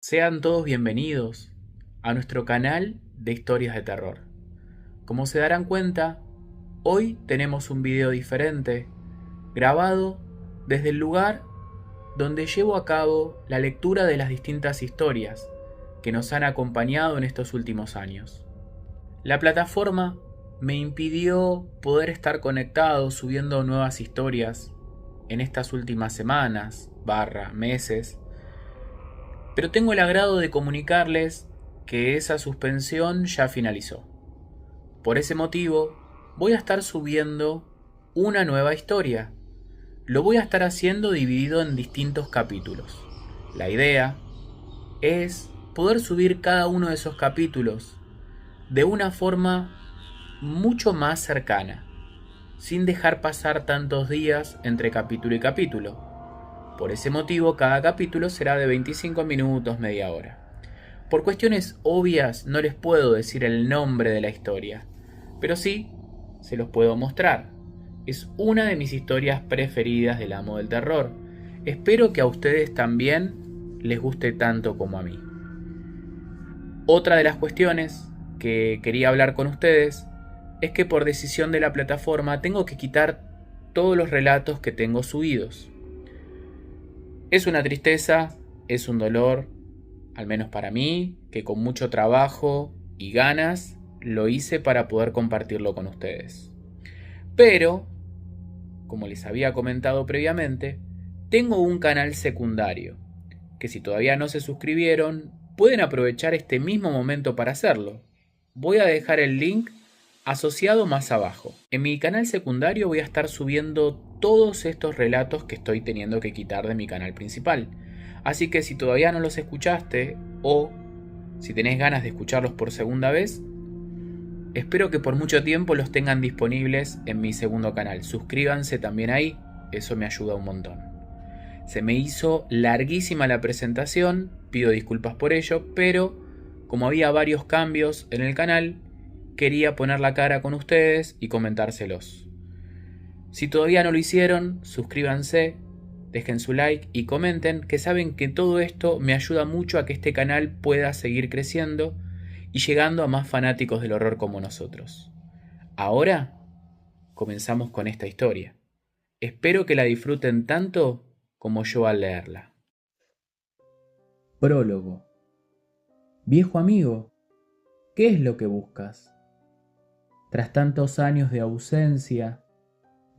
Sean todos bienvenidos a nuestro canal de historias de terror. Como se darán cuenta, hoy tenemos un video diferente, grabado desde el lugar donde llevo a cabo la lectura de las distintas historias que nos han acompañado en estos últimos años. La plataforma me impidió poder estar conectado subiendo nuevas historias en estas últimas semanas, meses, pero tengo el agrado de comunicarles que esa suspensión ya finalizó. Por ese motivo, voy a estar subiendo una nueva historia. Lo voy a estar haciendo dividido en distintos capítulos. La idea es poder subir cada uno de esos capítulos de una forma mucho más cercana, sin dejar pasar tantos días entre capítulo y capítulo. Por ese motivo, cada capítulo será de 25 minutos, media hora. Por cuestiones obvias no les puedo decir el nombre de la historia, pero sí se los puedo mostrar. Es una de mis historias preferidas del amo del terror. Espero que a ustedes también les guste tanto como a mí. Otra de las cuestiones que quería hablar con ustedes es que por decisión de la plataforma tengo que quitar todos los relatos que tengo subidos. Es una tristeza, es un dolor, al menos para mí, que con mucho trabajo y ganas lo hice para poder compartirlo con ustedes. Pero, como les había comentado previamente, tengo un canal secundario, que si todavía no se suscribieron, pueden aprovechar este mismo momento para hacerlo. Voy a dejar el link asociado más abajo. En mi canal secundario voy a estar subiendo todos estos relatos que estoy teniendo que quitar de mi canal principal. Así que si todavía no los escuchaste o si tenés ganas de escucharlos por segunda vez, espero que por mucho tiempo los tengan disponibles en mi segundo canal. Suscríbanse también ahí, eso me ayuda un montón. Se me hizo larguísima la presentación, pido disculpas por ello, pero como había varios cambios en el canal, quería poner la cara con ustedes y comentárselos. Si todavía no lo hicieron, suscríbanse, dejen su like y comenten, que saben que todo esto me ayuda mucho a que este canal pueda seguir creciendo y llegando a más fanáticos del horror como nosotros. Ahora comenzamos con esta historia. Espero que la disfruten tanto como yo al leerla. Prólogo. Viejo amigo, ¿qué es lo que buscas? Tras tantos años de ausencia,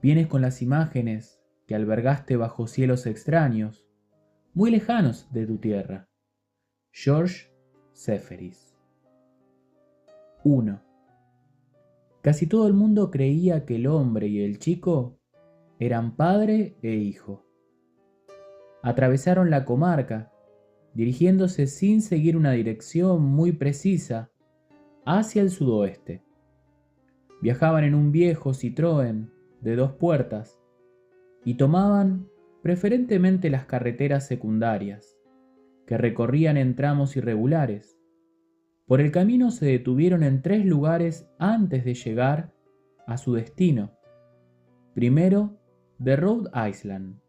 vienes con las imágenes que albergaste bajo cielos extraños, muy lejanos de tu tierra. George Seferis. 1. Casi todo el mundo creía que el hombre y el chico eran padre e hijo. Atravesaron la comarca, dirigiéndose sin seguir una dirección muy precisa hacia el sudoeste. Viajaban en un viejo Citroën de 2 puertas y tomaban preferentemente las carreteras secundarias, que recorrían en tramos irregulares. Por el camino se detuvieron en 3 lugares antes de llegar a su destino. Primero, de Rhode Island,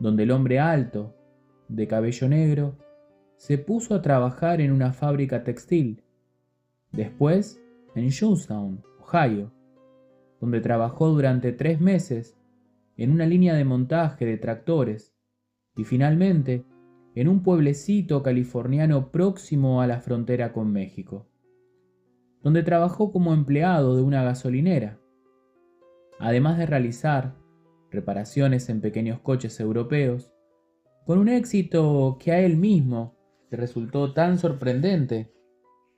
donde el hombre alto, de cabello negro, se puso a trabajar en una fábrica textil. Después, en Johnstown, Ohio, donde trabajó durante 3 meses en una línea de montaje de tractores, y finalmente en un pueblecito californiano próximo a la frontera con México, donde trabajó como empleado de una gasolinera, además de realizar reparaciones en pequeños coches europeos, con un éxito que a él mismo le resultó tan sorprendente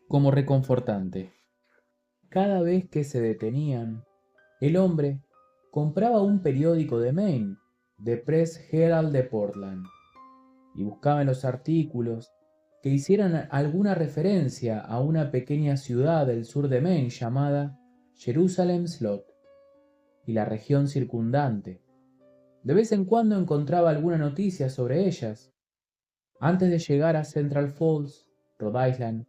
como reconfortante. Cada vez que se detenían, el hombre compraba un periódico de Maine, The Press Herald de Portland, y buscaba en los artículos que hicieran alguna referencia a una pequeña ciudad del sur de Maine llamada Jerusalem Slot y la región circundante. De vez en cuando encontraba alguna noticia sobre ellas. Antes de llegar a Central Falls, Rhode Island,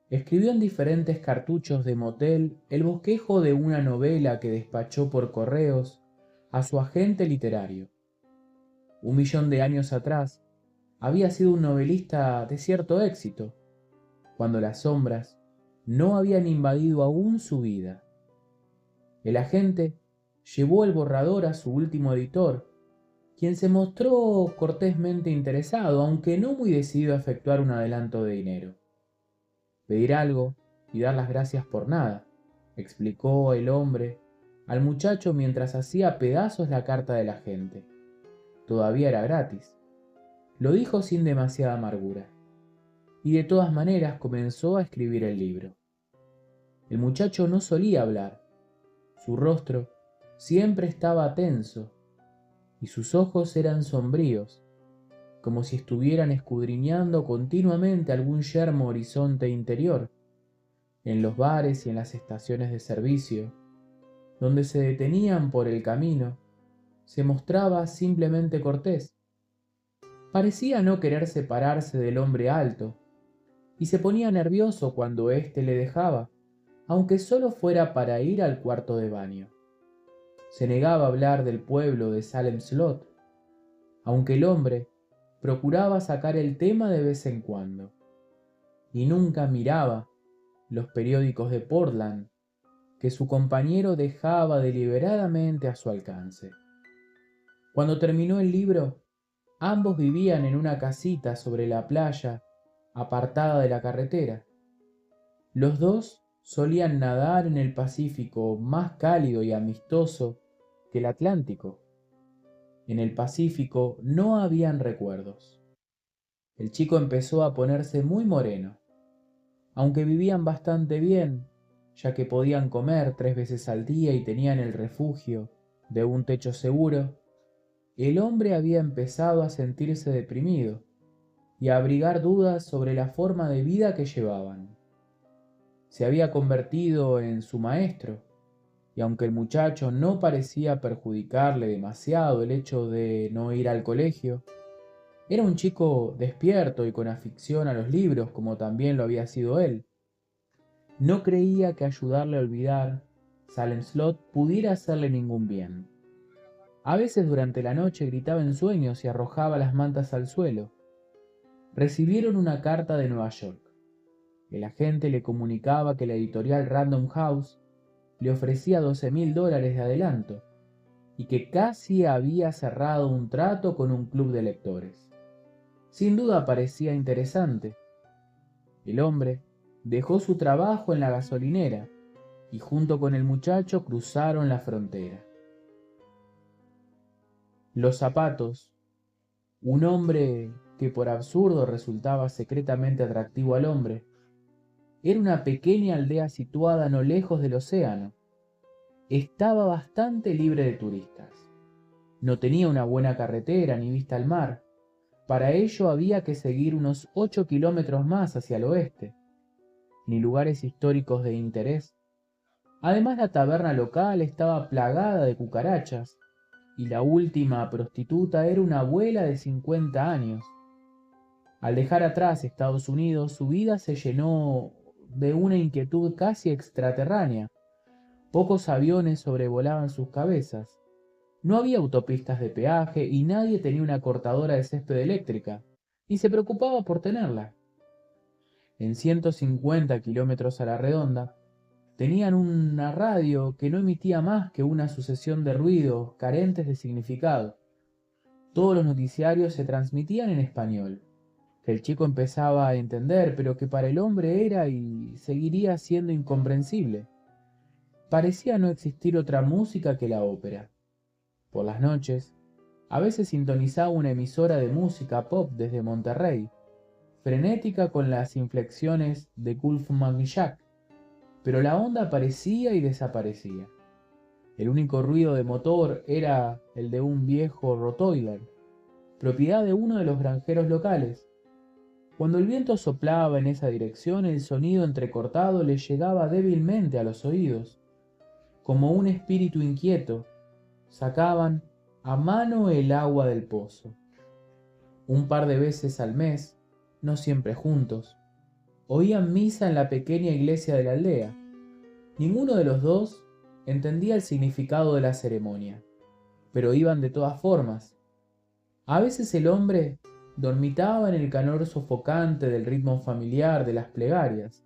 escribió en diferentes cartuchos de motel el bosquejo de una novela que despachó por correos a su agente literario. 1 millón de años atrás, había sido un novelista de cierto éxito, cuando las sombras no habían invadido aún su vida. El agente llevó el borrador a su último editor, quien se mostró cortésmente interesado, aunque no muy decidido a efectuar un adelanto de dinero. Pedir algo y dar las gracias por nada, explicó el hombre al muchacho mientras hacía pedazos la carta del agente. Todavía era gratis. Lo dijo sin demasiada amargura. Y de todas maneras comenzó a escribir el libro. El muchacho no solía hablar. Su rostro siempre estaba tenso y sus ojos eran sombríos, como si estuvieran escudriñando continuamente algún yermo horizonte interior. En los bares y en las estaciones de servicio, donde se detenían por el camino, se mostraba simplemente cortés. Parecía no querer separarse del hombre alto, y se ponía nervioso cuando éste le dejaba, aunque solo fuera para ir al cuarto de baño. Se negaba a hablar del pueblo de Salem Slot, aunque el hombre procuraba sacar el tema de vez en cuando, y nunca miraba los periódicos de Portland que su compañero dejaba deliberadamente a su alcance. Cuando terminó el libro, ambos vivían en una casita sobre la playa, apartada de la carretera. Los dos solían nadar en el Pacífico más cálido y amistoso que el Atlántico. En el Pacífico no habían recuerdos. El chico empezó a ponerse muy moreno. Aunque vivían bastante bien, ya que podían comer 3 veces al día y tenían el refugio de un techo seguro, el hombre había empezado a sentirse deprimido y a abrigar dudas sobre la forma de vida que llevaban. Se había convertido en su maestro, y aunque el muchacho no parecía perjudicarle demasiado el hecho de no ir al colegio, era un chico despierto y con afición a los libros como también lo había sido él. No creía que ayudarle a olvidar Salem Slot pudiera hacerle ningún bien. A veces durante la noche gritaba en sueños y arrojaba las mantas al suelo. Recibieron una carta de Nueva York. El agente le comunicaba que la editorial Random House le ofrecía $12,000 de adelanto y que casi había cerrado un trato con un club de lectores. Sin duda parecía interesante. El hombre dejó su trabajo en la gasolinera y junto con el muchacho cruzaron la frontera. Los Zapatos, un hombre que por absurdo resultaba secretamente atractivo al hombre, era una pequeña aldea situada no lejos del océano. Estaba bastante libre de turistas. No tenía una buena carretera ni vista al mar. Para ello había que seguir unos 8 kilómetros más hacia el oeste, ni lugares históricos de interés. Además, la taberna local estaba plagada de cucarachas, y la última prostituta era una abuela de 50 años. Al dejar atrás Estados Unidos, su vida se llenó de una inquietud casi extraterránea. Pocos aviones sobrevolaban sus cabezas. No había autopistas de peaje y nadie tenía una cortadora de césped eléctrica, ni se preocupaba por tenerla. En 150 kilómetros a la redonda, tenían una radio que no emitía más que una sucesión de ruidos carentes de significado. Todos los noticiarios se transmitían en español, que el chico empezaba a entender, pero que para el hombre era y seguiría siendo incomprensible. Parecía no existir otra música que la ópera. Por las noches, a veces sintonizaba una emisora de música pop desde Monterrey, frenética con las inflexiones de Wolfgang Jack, pero la onda aparecía y desaparecía. El único ruido de motor era el de un viejo Rottweiler, propiedad de uno de los granjeros locales. Cuando el viento soplaba en esa dirección, el sonido entrecortado le llegaba débilmente a los oídos. Como un espíritu inquieto, sacaban a mano el agua del pozo. Un par de veces al mes, no siempre juntos, oían misa en la pequeña iglesia de la aldea. Ninguno de los dos entendía el significado de la ceremonia, pero iban de todas formas. A veces el hombre dormitaba en el calor sofocante del ritmo familiar de las plegarias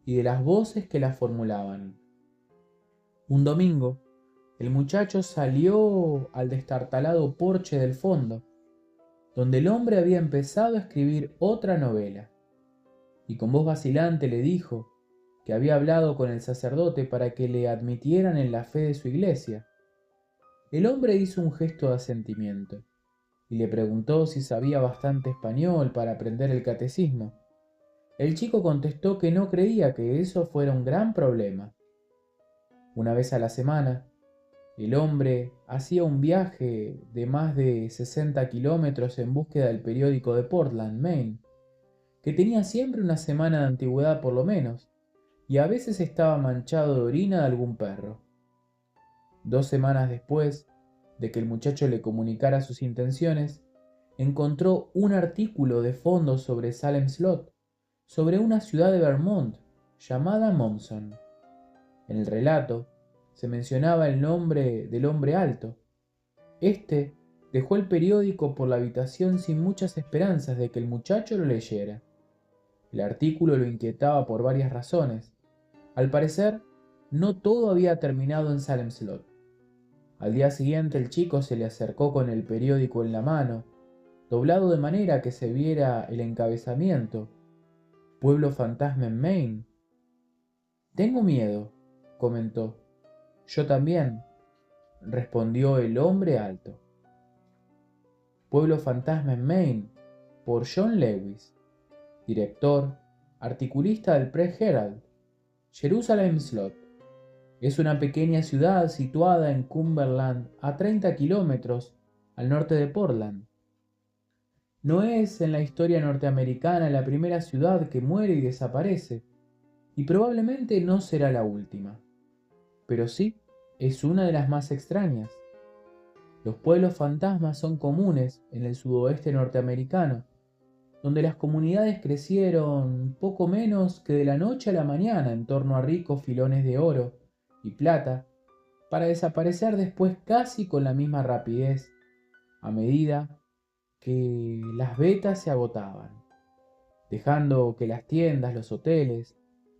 y de las voces que las formulaban. Un domingo, el muchacho salió al destartalado porche del fondo, donde el hombre había empezado a escribir otra novela, y con voz vacilante le dijo que había hablado con el sacerdote para que le admitieran en la fe de su iglesia. El hombre hizo un gesto de asentimiento y le preguntó si sabía bastante español para aprender el catecismo. El chico contestó que no creía que eso fuera un gran problema. Una vez a la semana, el hombre hacía un viaje de más de 60 kilómetros en búsqueda del periódico de Portland, Maine, que tenía siempre una semana de antigüedad por lo menos, y a veces estaba manchado de orina de algún perro. 2 semanas después de que el muchacho le comunicara sus intenciones, encontró un artículo de fondo sobre Salem Slot, sobre una ciudad de Vermont llamada Monson. En el relato se mencionaba el nombre del hombre alto. Este dejó el periódico por la habitación sin muchas esperanzas de que el muchacho lo leyera. El artículo lo inquietaba por varias razones. Al parecer, no todo había terminado en Salem Slot. Al día siguiente el chico se le acercó con el periódico en la mano, doblado de manera que se viera el encabezamiento: Pueblo fantasma en Maine. Tengo miedo, comentó. Yo también, respondió el hombre alto. Pueblo fantasma en Maine, por John Lewis, director, articulista del Press Herald. Jerusalem Slot. Es una pequeña ciudad situada en Cumberland a 30 kilómetros al norte de Portland. No es en la historia norteamericana la primera ciudad que muere y desaparece, y probablemente no será la última, pero sí es una de las más extrañas. Los pueblos fantasmas son comunes en el sudoeste norteamericano, donde las comunidades crecieron poco menos que de la noche a la mañana en torno a ricos filones de oro y plata, para desaparecer después casi con la misma rapidez, a medida que las vetas se agotaban, dejando que las tiendas, los hoteles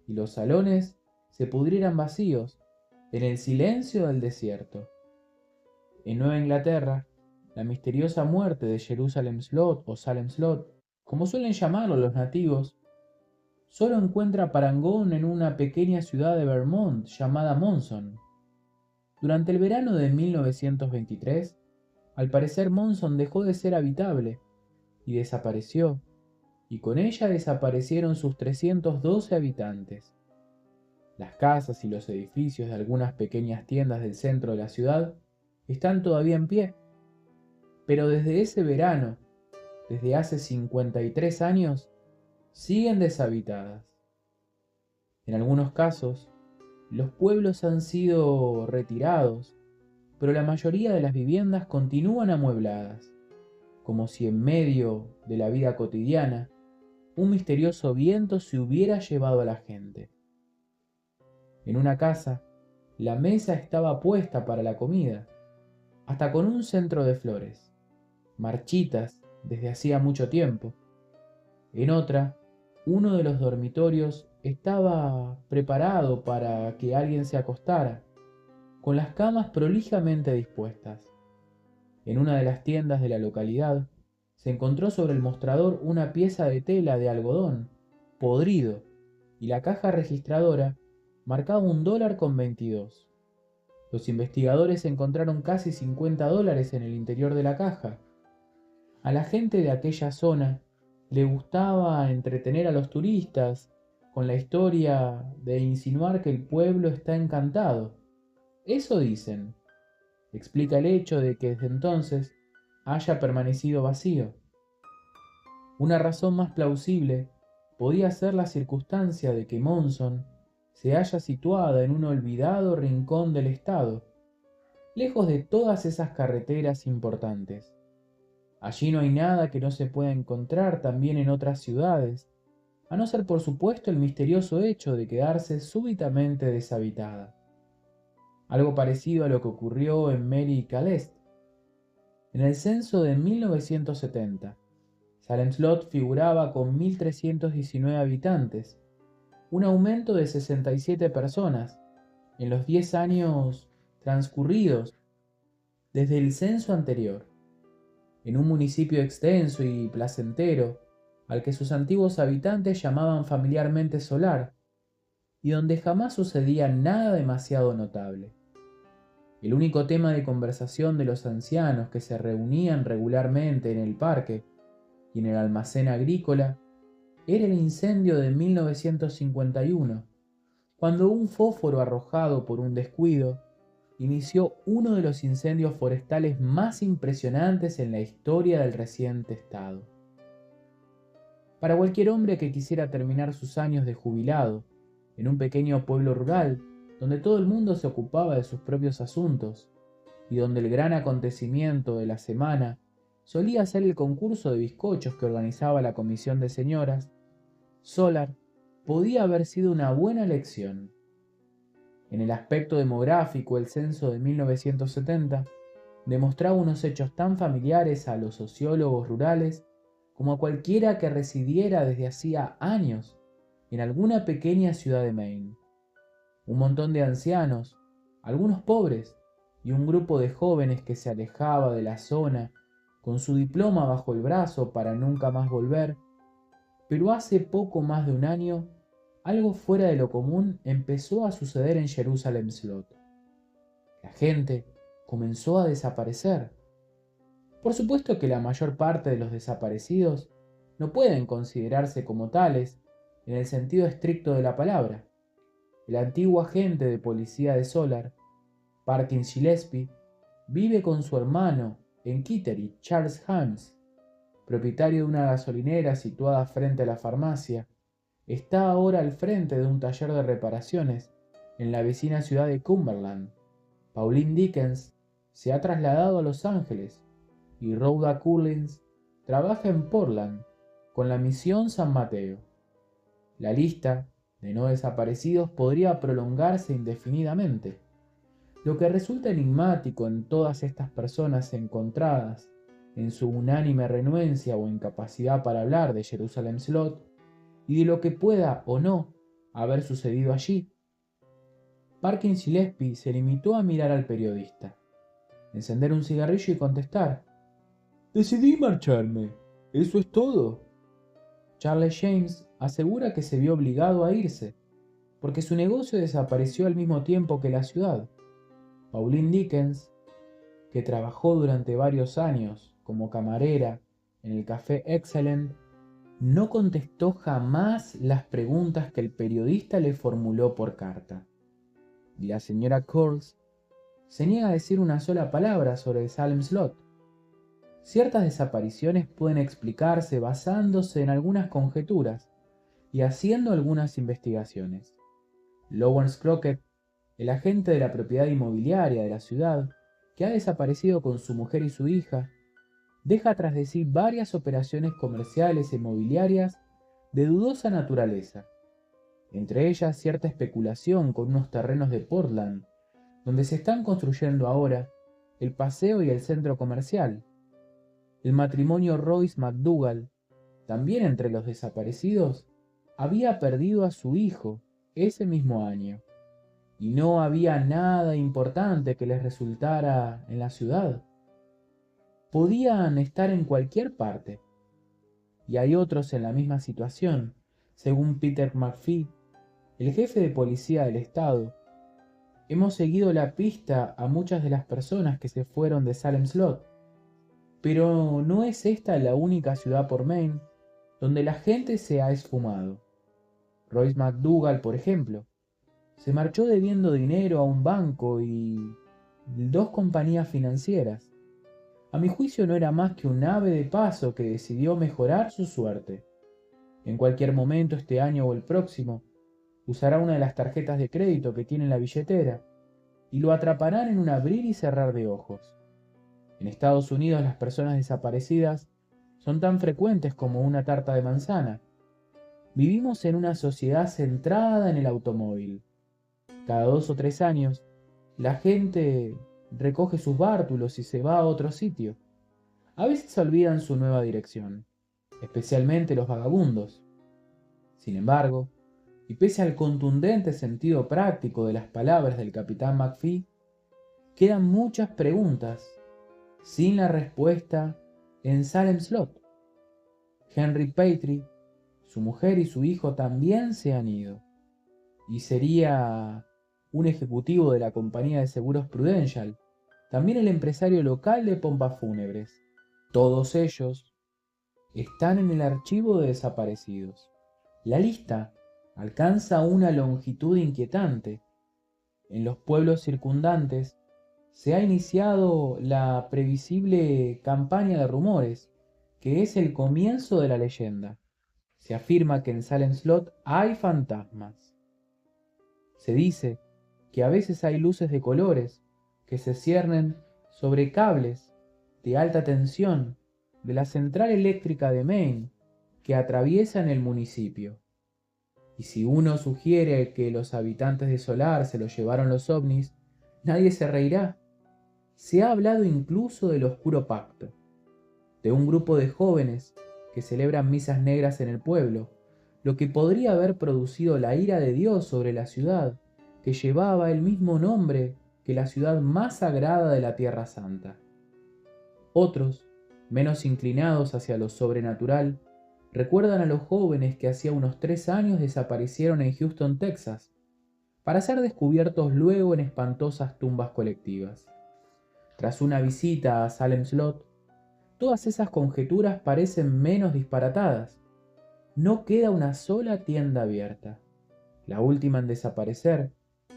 y los salones se pudrieran vacíos en el silencio del desierto. En Nueva Inglaterra, la misteriosa muerte de Jerusalem Slot o Salem Slot, como suelen llamarlo los nativos, solo encuentra parangón en una pequeña ciudad de Vermont llamada Monson. Durante el verano de 1923, al parecer Monson dejó de ser habitable y desapareció, y con ella desaparecieron sus 312 habitantes. Las casas y los edificios de algunas pequeñas tiendas del centro de la ciudad están todavía en pie, pero desde ese verano, desde hace 53 años, siguen deshabitadas. En algunos casos, los pueblos han sido retirados, pero la mayoría de las viviendas continúan amuebladas, como si en medio de la vida cotidiana un misterioso viento se hubiera llevado a la gente. En una casa, la mesa estaba puesta para la comida, hasta con un centro de flores, marchitas desde hacía mucho tiempo. En otra, uno de los dormitorios estaba preparado para que alguien se acostara, con las camas prolijamente dispuestas. En una de las tiendas de la localidad, se encontró sobre el mostrador una pieza de tela de algodón, podrido, y la caja registradora marcaba $1,22. Los investigadores encontraron casi $50 en el interior de la caja. A la gente de aquella zona le gustaba entretener a los turistas con la historia de insinuar que el pueblo está encantado. Eso dicen. Explica el hecho de que desde entonces haya permanecido vacío. Una razón más plausible podía ser la circunstancia de que Monson se halla situada en un olvidado rincón del estado, lejos de todas esas carreteras importantes. Allí no hay nada que no se pueda encontrar también en otras ciudades, a no ser por supuesto el misterioso hecho de quedarse súbitamente deshabitada. Algo parecido a lo que ocurrió en Mary Calais. En el censo de 1970, Salem Slot figuraba con 1.319 habitantes, un aumento de 67 personas en los 10 años transcurridos desde el censo anterior, en un municipio extenso y placentero, al que sus antiguos habitantes llamaban familiarmente Solar, y donde jamás sucedía nada demasiado notable. El único tema de conversación de los ancianos que se reunían regularmente en el parque y en el almacén agrícola era el incendio de 1951, cuando un fósforo arrojado por un descuido inició uno de los incendios forestales más impresionantes en la historia del reciente estado. Para cualquier hombre que quisiera terminar sus años de jubilado en un pequeño pueblo rural donde todo el mundo se ocupaba de sus propios asuntos y donde el gran acontecimiento de la semana solía ser el concurso de bizcochos que organizaba la comisión de señoras, Solar podía haber sido una buena elección. En el aspecto demográfico, el censo de 1970 demostraba unos hechos tan familiares a los sociólogos rurales como a cualquiera que residiera desde hacía años en alguna pequeña ciudad de Maine. Un montón de ancianos, algunos pobres, y un grupo de jóvenes que se alejaba de la zona con su diploma bajo el brazo para nunca más volver. Pero hace poco más de un año, algo fuera de lo común empezó a suceder en Jerusalem Slot. La gente comenzó a desaparecer. Por supuesto que la mayor parte de los desaparecidos no pueden considerarse como tales en el sentido estricto de la palabra. El antiguo agente de policía de Solar, Parkin Gillespie, vive con su hermano en Kittery, Charles Hames, propietario de una gasolinera situada frente a la farmacia. Está ahora al frente de un taller de reparaciones en la vecina ciudad de Cumberland. Pauline Dickens se ha trasladado a Los Ángeles y Rhoda Collins trabaja en Portland con la misión San Mateo. La lista de no desaparecidos podría prolongarse indefinidamente. Lo que resulta enigmático en todas estas personas encontradas en su unánime renuencia o incapacidad para hablar de Jerusalem Slot y de lo que pueda o no haber sucedido allí. Parkin Gillespie se limitó a mirar al periodista, encender un cigarrillo y contestar: «Decidí marcharme, eso es todo». Charles James asegura que se vio obligado a irse, porque su negocio desapareció al mismo tiempo que la ciudad. Pauline Dickens, que trabajó durante varios años como camarera en el Café Excellent, no contestó jamás las preguntas que el periodista le formuló por carta. Y la señora Coles se niega a decir una sola palabra sobre Salem Slot. Ciertas desapariciones pueden explicarse basándose en algunas conjeturas y haciendo algunas investigaciones. Lawrence Crockett, el agente de la propiedad inmobiliaria de la ciudad, que ha desaparecido con su mujer y su hija, deja tras de sí varias operaciones comerciales e inmobiliarias de dudosa naturaleza, entre ellas cierta especulación con unos terrenos de Portland, donde se están construyendo ahora el paseo y el centro comercial. El matrimonio Royce McDougall, también entre los desaparecidos, había perdido a su hijo ese mismo año, y no había nada importante que les resultara en la ciudad. Podían estar en cualquier parte. Y hay otros en la misma situación, según Peter McPhee, el jefe de policía del estado. Hemos seguido la pista a muchas de las personas que se fueron de Salem Slot, pero no es esta la única ciudad por Maine donde la gente se ha esfumado. Royce McDougall, por ejemplo, se marchó debiendo dinero a un banco y 2 compañías financieras. A mi juicio no era más que un ave de paso que decidió mejorar su suerte. En cualquier momento este año o el próximo, usará una de las tarjetas de crédito que tiene en la billetera y lo atraparán en un abrir y cerrar de ojos. En Estados Unidos las personas desaparecidas son tan frecuentes como una tarta de manzana. Vivimos en una sociedad centrada en el automóvil. Cada 2 o 3 años, la gente recoge sus bártulos y se va a otro sitio. A veces olvidan su nueva dirección, especialmente los vagabundos. Sin embargo, y pese al contundente sentido práctico de las palabras del capitán McPhee, quedan muchas preguntas sin la respuesta en Salem Slot. Henry Petrie, su mujer y su hijo también se han ido, y sería un ejecutivo de la compañía de seguros Prudential, también el empresario local de pompas fúnebres. Todos ellos están en el archivo de desaparecidos. La lista alcanza una longitud inquietante. En los pueblos circundantes se ha iniciado la previsible campaña de rumores, que es el comienzo de la leyenda. Se afirma que en Salem Slot hay fantasmas. Se dice que a veces hay luces de colores que se ciernen sobre cables de alta tensión de la central eléctrica de Maine que atraviesan el municipio. Y si uno sugiere que los habitantes de Solar se los llevaron los ovnis, nadie se reirá. Se ha hablado incluso del oscuro pacto, de un grupo de jóvenes que celebran misas negras en el pueblo, lo que podría haber producido la ira de Dios sobre la ciudad, que llevaba el mismo nombre que la ciudad más sagrada de la Tierra Santa. Otros, menos inclinados hacia lo sobrenatural, recuerdan a los jóvenes que hacía unos 3 años desaparecieron en Houston, Texas, para ser descubiertos luego en espantosas tumbas colectivas. Tras una visita a Salem Slot, todas esas conjeturas parecen menos disparatadas. No queda una sola tienda abierta. La última en desaparecer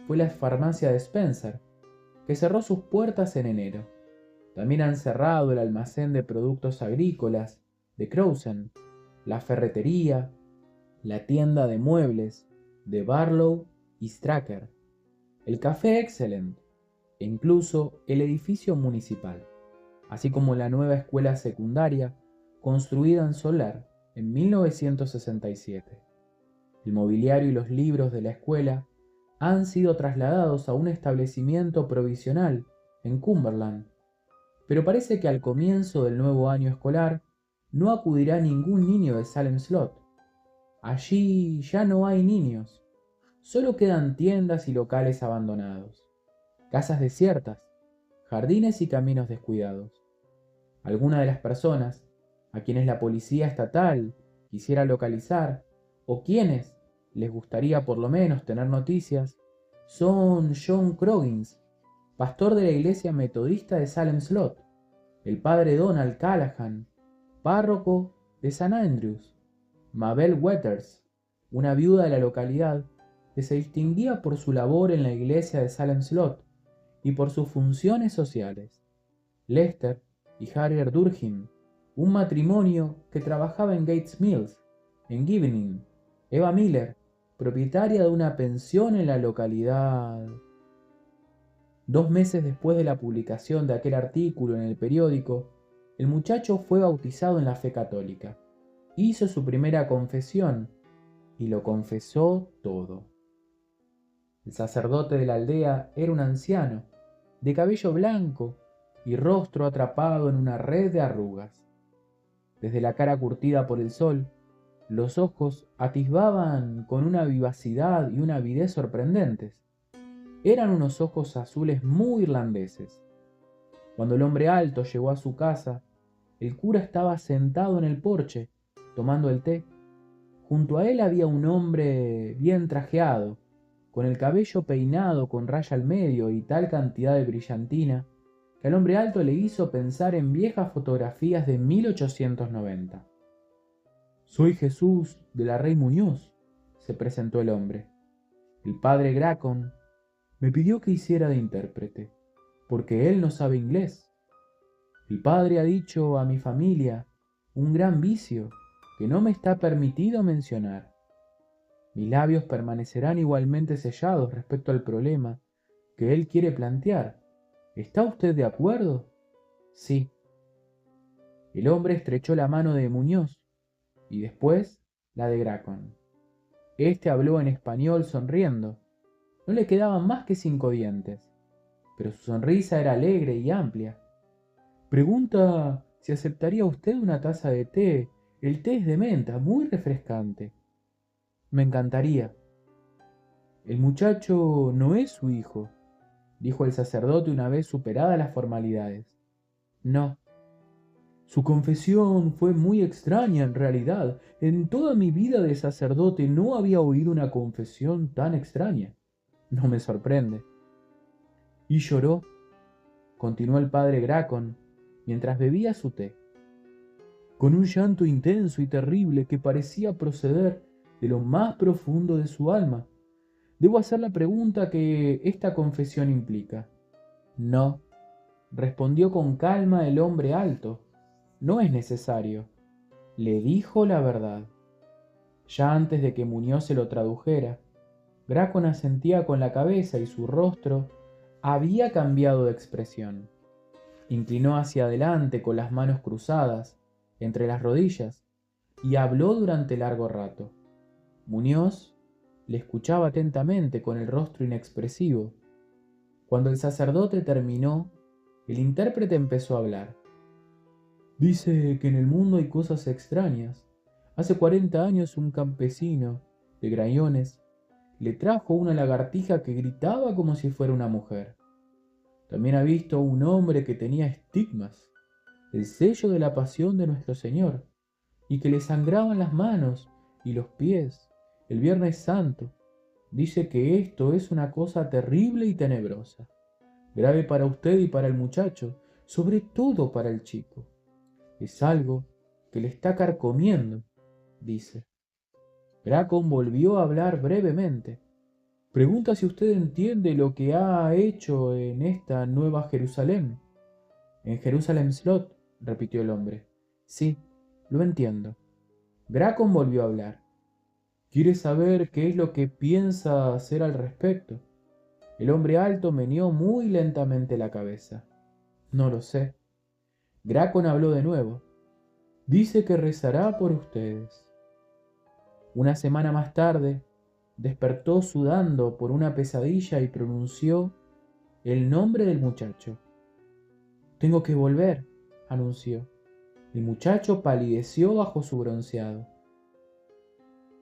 fue la farmacia de Spencer, que cerró sus puertas en enero. También han cerrado el almacén de productos agrícolas de Crowsen, la ferretería, la tienda de muebles de Barlow y Straker, el café Excellent e incluso el edificio municipal, así como la nueva escuela secundaria construida en Solar en 1967. El mobiliario y los libros de la escuela han sido trasladados a un establecimiento provisional en Cumberland, pero parece que al comienzo del nuevo año escolar no acudirá ningún niño de Salem Slot. Allí ya no hay niños, solo quedan tiendas y locales abandonados, casas desiertas, jardines y caminos descuidados. Algunas de las personas a quienes la policía estatal quisiera localizar, o quienes les gustaría por lo menos tener noticias, son John Croggins, pastor de la iglesia metodista de Salem Slot, el padre Donald Callahan, párroco de St. Andrews, Mabel Wetters, una viuda de la localidad que se distinguía por su labor en la iglesia de Salem Slot y por sus funciones sociales, Lester y Harriet Durham, un matrimonio que trabajaba en Gates Mills, en Gibening, Eva Miller, propietaria de una pensión en la localidad. 2 meses después de la publicación de aquel artículo en el periódico, el muchacho fue bautizado en la fe católica, hizo su primera confesión y lo confesó todo. El sacerdote de la aldea era un anciano, de cabello blanco y rostro atrapado en una red de arrugas. Desde la cara curtida por el sol, los ojos atisbaban con una vivacidad y una avidez sorprendentes. Eran unos ojos azules muy irlandeses. Cuando el hombre alto llegó a su casa, el cura estaba sentado en el porche, tomando el té. Junto a él había un hombre bien trajeado, con el cabello peinado con raya al medio y tal cantidad de brillantina, que al hombre alto le hizo pensar en viejas fotografías de 1890. «Soy Jesús de la Rey Muñoz», se presentó el hombre. «El padre Gracon me pidió que hiciera de intérprete, porque él no sabe inglés. El padre ha dicho a mi familia un gran vicio que no me está permitido mencionar. Mis labios permanecerán igualmente sellados respecto al problema que él quiere plantear. ¿Está usted de acuerdo?» «Sí». El hombre estrechó la mano de Muñoz y después la de Gracon. Este habló en español sonriendo. No le quedaban más que 5 dientes, pero su sonrisa era alegre y amplia. «Pregunta si aceptaría usted una taza de té El té es de menta, muy refrescante. Me encantaría. El muchacho no es su hijo, dijo el sacerdote una vez superadas las formalidades. No. Su confesión fue muy extraña en realidad. En toda mi vida de sacerdote no había oído una confesión tan extraña. No me sorprende. Y lloró, continuó el padre Gracon, mientras bebía su té, con un llanto intenso y terrible que parecía proceder de lo más profundo de su alma. Debo hacer la pregunta que esta confesión implica. No, respondió con calma el hombre alto. No es necesario. Le dijo la verdad. Ya antes de que Muñoz se lo tradujera, Gracon asentía con la cabeza y su rostro había cambiado de expresión. Inclinó hacia adelante con las manos cruzadas entre las rodillas y habló durante largo rato. Muñoz le escuchaba atentamente con el rostro inexpresivo. Cuando el sacerdote terminó, el intérprete empezó a hablar. Dice que en el mundo hay cosas extrañas. Hace 40 años un campesino de Grayones le trajo una lagartija que gritaba como si fuera una mujer. También ha visto un hombre que tenía estigmas, el sello de la pasión de nuestro Señor, y que le sangraban las manos y los pies el Viernes Santo. Dice que esto es una cosa terrible y tenebrosa, grave para usted y para el muchacho, sobre todo para el chico. Es algo que le está carcomiendo, dice. Gracon volvió a hablar brevemente. Pregunta si usted entiende lo que ha hecho en esta Nueva Jerusalén. En Jerusalem Slot, repitió el hombre. Sí, lo entiendo. Gracon volvió a hablar. ¿Quiere saber qué es lo que piensa hacer al respecto? El hombre alto meneó muy lentamente la cabeza. No lo sé. Gracon habló de nuevo. Dice que rezará por ustedes. Una semana más tarde, despertó sudando por una pesadilla y pronunció el nombre del muchacho. Tengo que volver, anunció. El muchacho palideció bajo su bronceado.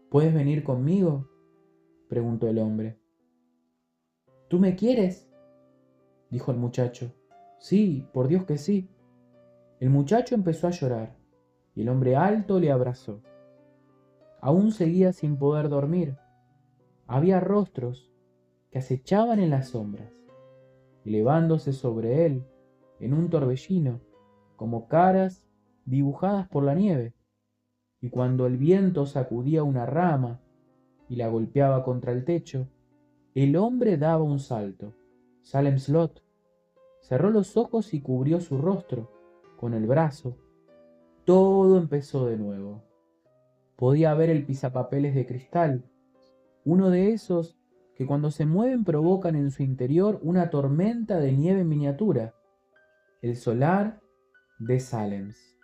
¿Puedes venir conmigo?, preguntó el hombre. ¿Tú me quieres?, dijo el muchacho. Sí, por Dios que sí. El muchacho empezó a llorar y el hombre alto le abrazó. Aún seguía sin poder dormir. Había rostros que acechaban en las sombras, elevándose sobre él en un torbellino, como caras dibujadas por la nieve, y cuando el viento sacudía una rama y la golpeaba contra el techo, el hombre daba un salto. Salem Slot cerró los ojos y cubrió su rostro con el brazo. Todo empezó de nuevo. Podía ver el pisapapeles de cristal, uno de esos que cuando se mueven provocan en su interior una tormenta de nieve en miniatura, el solar de Salems.